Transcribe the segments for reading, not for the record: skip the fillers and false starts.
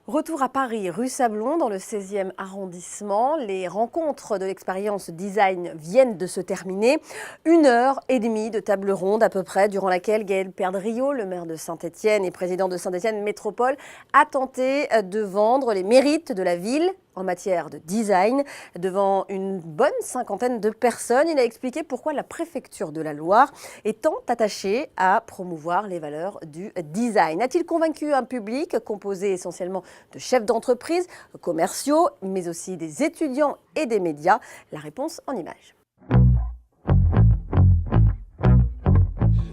Retour à Paris, rue Sablon, dans le 16e arrondissement. Les rencontres de l'expérience design viennent de se terminer. 1h30 de table ronde à peu près, durant laquelle Gaël Perdriau, le maire de Saint-Étienne et président de Saint-Étienne Métropole, a tenté de vendre les mérites de la ville en matière de design. Devant une bonne cinquantaine de personnes, il a expliqué pourquoi la préfecture de la Loire est tant attachée à promouvoir les valeurs du design. A-t-il convaincu un public composé essentiellement de chefs d'entreprise, commerciaux, mais aussi des étudiants et des médias? La réponse en images.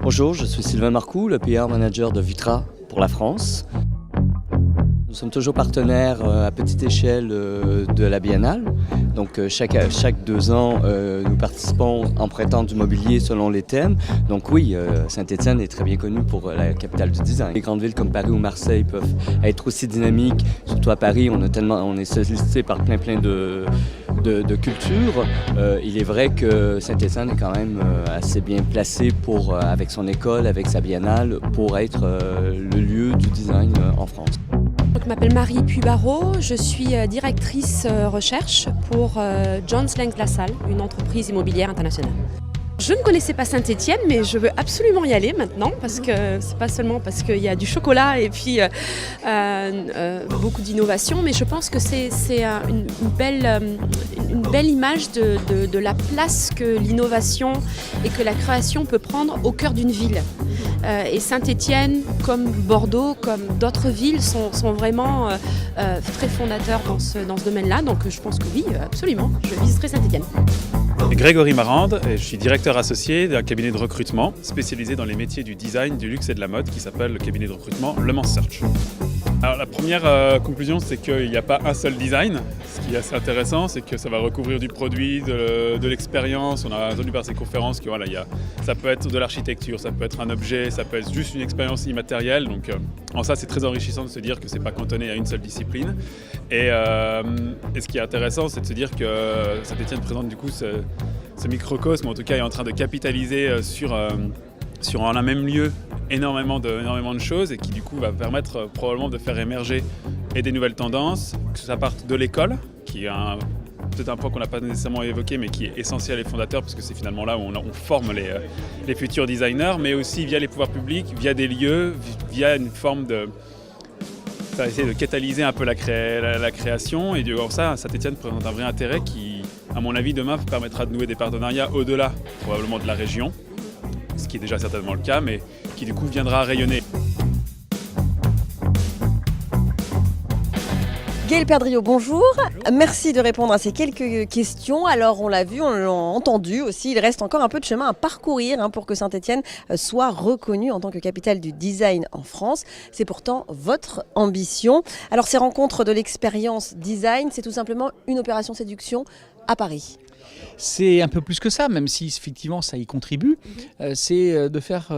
Bonjour, je suis Sylvain Marcoux, le PR manager de Vitra pour la France. Nous sommes toujours partenaires à petite échelle de la Biennale. Donc chaque 2 ans, nous participons en prêtant du mobilier selon les thèmes. Donc oui, Saint-Étienne est très bien connue pour la capitale du design. Les grandes villes comme Paris ou Marseille peuvent être aussi dynamiques. Surtout à Paris, on est sollicité par plein de cultures. Il est vrai que Saint-Étienne est quand même assez bien placé avec son école, avec sa Biennale, pour être le lieu du design en France. Je m'appelle Marie Puybarreau, je suis directrice recherche pour Jones Lang LaSalle, une entreprise immobilière internationale. Je ne connaissais pas Saint-Étienne, mais je veux absolument y aller maintenant, parce que c'est pas seulement parce qu'il y a du chocolat et puis beaucoup d'innovation, mais je pense que c'est une belle image de la place que l'innovation et que la création peut prendre au cœur d'une ville. Et Saint-Étienne, comme Bordeaux, comme d'autres villes, sont vraiment très fondateurs dans ce domaine-là. Donc je pense que oui, absolument, je visiterai Saint-Étienne. Grégory Marande, et je suis directeur associé d'un cabinet de recrutement spécialisé dans les métiers du design, du luxe et de la mode qui s'appelle le cabinet de recrutement Le Mans Search. Alors la première conclusion, c'est qu'il n'y a pas un seul design. Ce qui est assez intéressant, c'est que ça va recouvrir du produit, de l'expérience. On a entendu par ces conférences que voilà, ça peut être de l'architecture, ça peut être un objet, ça peut être juste une expérience immatérielle. Donc en ça, c'est très enrichissant de se dire que c'est pas cantonné à une seule discipline. Et ce qui est intéressant, c'est de se dire que Saint-Étienne présente du coup ce microcosme, en tout cas est en train de capitaliser sur en un même lieu énormément de choses et qui du coup va permettre probablement de faire émerger et des nouvelles tendances, que ça parte de l'école, qui est peut-être un point qu'on n'a pas nécessairement évoqué mais qui est essentiel et fondateur parce que c'est finalement là où on forme les futurs designers, mais aussi via les pouvoirs publics, via des lieux, via une forme ça va essayer de catalyser un peu la création et durant ça, Saint-Étienne présente un vrai intérêt qui, à mon avis, demain permettra de nouer des partenariats au-delà probablement de la région, ce qui est déjà certainement le cas, mais qui du coup viendra rayonner. Gaël Perdriau, bonjour. Merci de répondre à ces quelques questions. Alors on l'a vu, on l'a entendu aussi, il reste encore un peu de chemin à parcourir pour que Saint-Étienne soit reconnue en tant que capitale du design en France. C'est pourtant votre ambition. Alors ces rencontres de l'expérience design, c'est tout simplement une opération séduction à Paris. C'est un peu plus que ça, même si effectivement ça y contribue. C'est de faire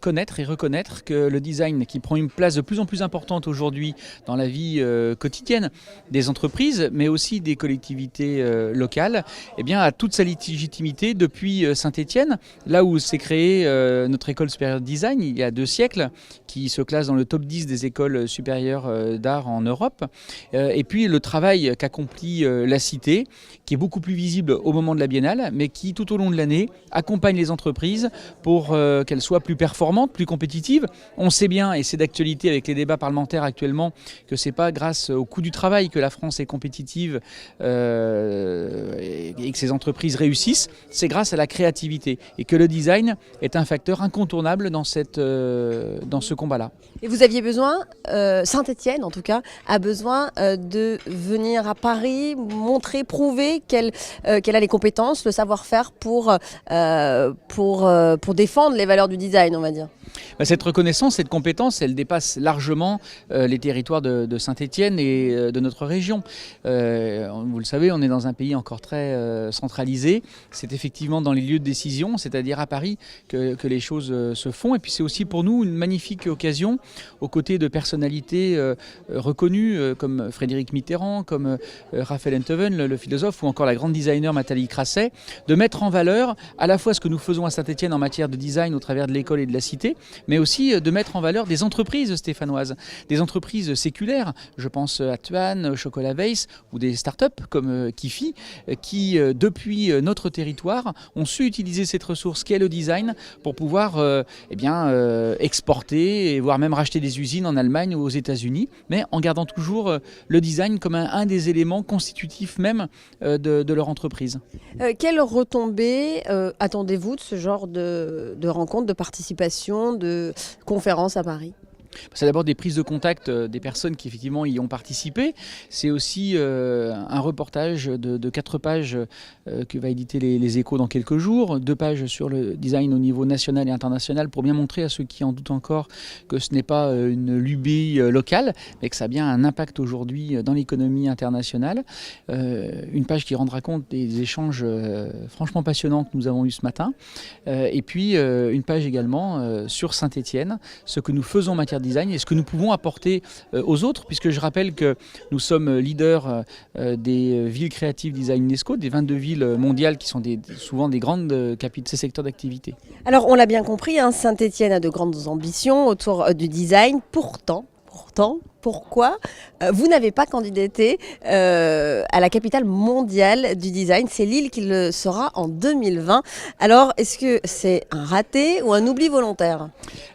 connaître et reconnaître que le design, qui prend une place de plus en plus importante aujourd'hui dans la vie quotidienne des entreprises, mais aussi des collectivités locales, eh bien, a toute sa légitimité depuis Saint-Étienne, là où s'est créée notre école supérieure de design il y a 2 siècles, qui se classe dans le top 10 des écoles supérieures d'art en Europe. Et puis le travail qu'accomplit la Cité, qui est beaucoup plus visible au moment de la Biennale, mais qui tout au long de l'année accompagne les entreprises pour qu'elles soient plus performantes, plus compétitives. On sait bien, et c'est d'actualité avec les débats parlementaires actuellement, que c'est pas grâce au coût du travail que la France est compétitive et que ces entreprises réussissent, c'est grâce à la créativité et que le design est un facteur incontournable dans ce combat-là. Et vous aviez besoin, Saint-Étienne en tout cas, a besoin de venir à Paris, montrer, prouver qu'elle a les compétences, le savoir-faire pour défendre les valeurs du design, on va dire. Cette reconnaissance, cette compétence, elle dépasse largement les territoires de Saint-Étienne et de notre région. Vous le savez, on est dans un pays encore très centralisé. C'est effectivement dans les lieux de décision, c'est-à-dire à Paris, que les choses se font. Et puis c'est aussi pour nous une magnifique occasion, aux côtés de personnalités reconnues comme Frédéric Mitterrand, comme Raphaël Enthoven, le philosophe, ou encore la grande designer Nathalie Crasset, de mettre en valeur à la fois ce que nous faisons à Saint-Étienne en matière de design au travers de l'école et de la Cité, français, mais aussi de mettre en valeur des entreprises stéphanoises, des entreprises séculaires. Je pense à Tuan, Chocolat Weiss ou des startups comme Kifi, qui depuis notre territoire ont su utiliser cette ressource qu'est le design pour pouvoir exporter et voire même racheter des usines en Allemagne ou aux États-Unis, mais en gardant toujours le design comme un des éléments constitutifs même de leur entreprise. Quelles retombées attendez-vous de ce genre de rencontres, de participation, de conférences à Paris ? C'est d'abord des prises de contact des personnes qui effectivement y ont participé. C'est aussi un reportage de 4 pages que va éditer les Échos dans quelques jours, 2 pages sur le design au niveau national et international pour bien montrer à ceux qui en doutent encore que ce n'est pas une lubie locale, mais que ça a bien un impact aujourd'hui dans l'économie internationale. Une page qui rendra compte des échanges franchement passionnants que nous avons eus ce matin. Et puis une page également sur Saint-Étienne, ce que nous faisons en matière de design et ce que nous pouvons apporter aux autres, puisque je rappelle que nous sommes leaders des villes créatives design UNESCO, des 22 villes mondiales qui sont souvent des grandes capitales de ces secteurs d'activité. Alors on l'a bien compris, hein, Saint-Étienne a de grandes ambitions autour du design. Pourtant, pourquoi vous n'avez pas candidaté à la capitale mondiale du design? C'est Lille qui le sera en 2020. Alors, est-ce que c'est un raté ou un oubli volontaire?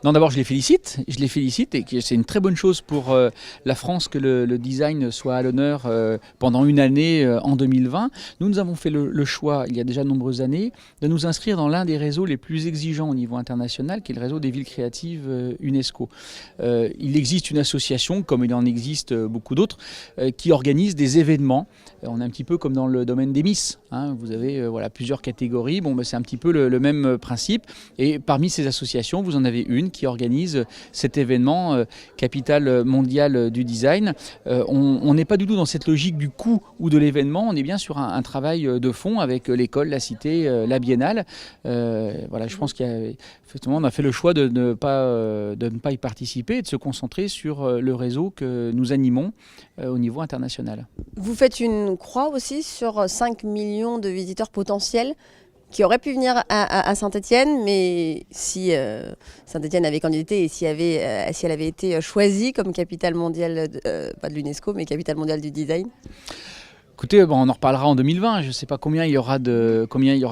Non, d'abord, je les félicite et que c'est une très bonne chose pour la France que le design soit à l'honneur pendant une année en 2020. Nous avons fait le choix, il y a déjà de nombreuses années, de nous inscrire dans l'un des réseaux les plus exigeants au niveau international, qui est le réseau des villes créatives UNESCO. Il existe une association, comme il en existe beaucoup d'autres, qui organise des événements. On est un petit peu comme dans le domaine des Miss, hein. Vous avez plusieurs catégories. C'est un petit peu le même principe. Et parmi ces associations, vous en avez une qui organise cet événement capitale mondiale du design. On n'est pas du tout dans cette logique du coût ou de l'événement. On est bien sur un travail de fond avec l'école, la cité, la biennale. Je pense qu'effectivement, on a fait le choix de ne pas y participer et de se concentrer sur le réseau que nous animons au niveau international. Vous faites une croix aussi sur 5 millions de visiteurs potentiels qui auraient pu venir à Saint-Étienne, mais si Saint-Étienne avait candidaté et si elle avait été choisie comme capitale mondiale, pas de l'UNESCO, mais capitale mondiale du design. Écoutez, on en reparlera en 2020. Je ne sais pas combien il y aura de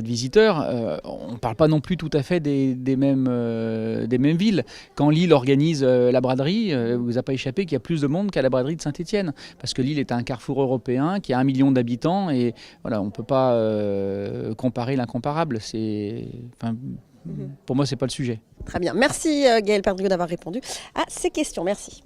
visiteurs. On ne parle pas non plus tout à fait des mêmes villes. Quand Lille organise la braderie, il ne vous a pas échappé qu'il y a plus de monde qu'à la braderie de Saint-Étienne. Parce que Lille est un carrefour européen qui a 1 million d'habitants et on ne peut pas comparer l'incomparable. Pour moi, ce n'est pas le sujet. Très bien. Merci Gaël Perdriau d'avoir répondu à ces questions. Merci.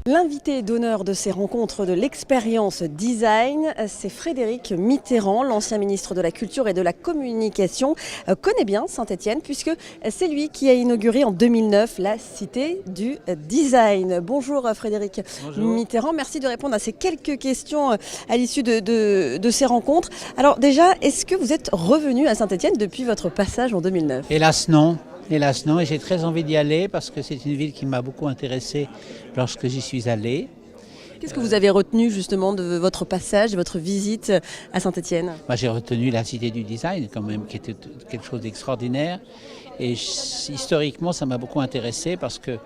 L'invité d'honneur de ces rencontres de l'expérience design, c'est Frédéric Mitterrand, l'ancien ministre de la Culture et de la Communication, connaît bien Saint-Étienne puisque c'est lui qui a inauguré en 2009 la Cité du Design. Bonjour Frédéric Mitterrand, merci de répondre à ces quelques questions à l'issue de ces rencontres. Alors déjà, est-ce que vous êtes revenu à Saint-Étienne depuis votre passage en 2009 ? Hélas non, et j'ai très envie d'y aller parce que c'est une ville qui m'a beaucoup intéressé lorsque j'y suis allé. Qu'est-ce que vous avez retenu justement de votre passage, de votre visite à Saint-Étienne ? J'ai retenu la Cité du Design quand même, qui était quelque chose d'extraordinaire. Et historiquement, ça m'a beaucoup intéressé parce que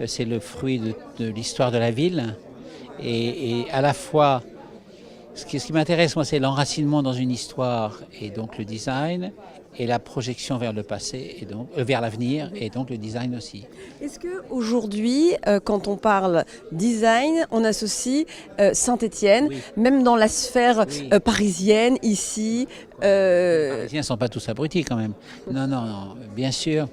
c'est le fruit de l'histoire de la ville. Et à la fois, ce qui m'intéresse, moi, c'est l'enracinement dans une histoire et donc le design, et la projection vers le passé, et donc vers l'avenir, et donc le design aussi. Est-ce qu'aujourd'hui, quand on parle design, on associe Saint-Étienne, oui, même dans la sphère parisienne, ici Les Parisiens ne sont pas tous abrutis quand même. Non, bien sûr.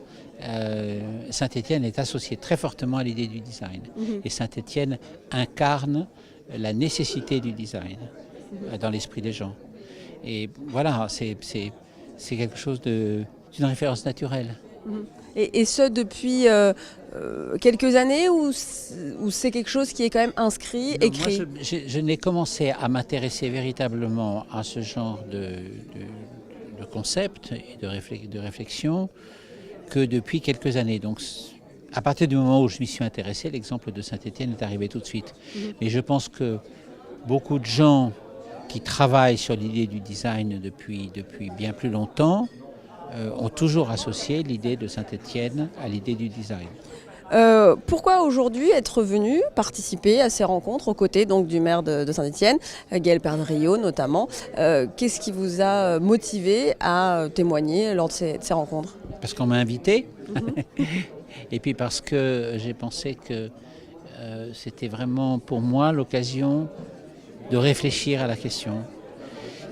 Saint-Étienne est associé très fortement à l'idée du design. Et Saint-Étienne incarne la nécessité du design dans l'esprit des gens. Et voilà, c'est quelque chose d'une référence naturelle. Et ce depuis quelques années ou c'est quelque chose qui est quand même inscrit, écrit ? Moi, je n'ai commencé à m'intéresser véritablement à ce genre de concept et de réflexion que depuis quelques années. Donc, à partir du moment où je m'y suis intéressé, l'exemple de Saint-Étienne est arrivé tout de suite. Mais je pense que beaucoup de gens qui travaillent sur l'idée du design depuis bien plus longtemps ont toujours associé l'idée de Saint-Étienne à l'idée du design. Pourquoi aujourd'hui être venu participer à ces rencontres aux côtés donc, du maire de Saint-Étienne, Gaël Perdriau notamment? Qu'est-ce qui vous a motivé à témoigner lors de ces rencontres? Parce qu'on m'a invité, et puis parce que j'ai pensé que c'était vraiment pour moi l'occasion de réfléchir à la question.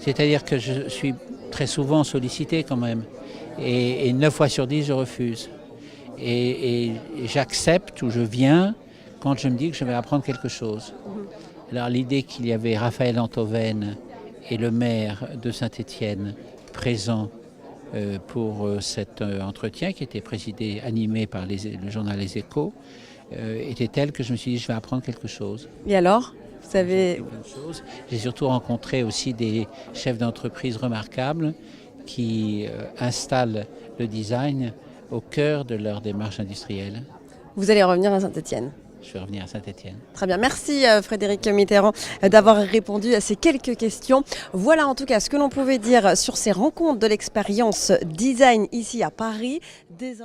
C'est-à-dire que je suis très souvent sollicité quand même, et 9 fois sur 10 je refuse. Et j'accepte ou je viens quand je me dis que je vais apprendre quelque chose. Alors l'idée qu'il y avait Raphaël Antoven et le maire de Saint-Étienne présents pour cet entretien qui était animé par le journal Les Échos était telle que je me suis dit je vais apprendre quelque chose. Et alors, vous avez... J'ai surtout rencontré aussi des chefs d'entreprise remarquables qui installent le design au cœur de leur démarche industrielle. Vous allez revenir à Saint-Étienne? Je vais revenir à Saint-Étienne. Très bien, merci Frédéric Mitterrand d'avoir répondu à ces quelques questions. Voilà en tout cas ce que l'on pouvait dire sur ces rencontres de l'expérience design ici à Paris. Désormais...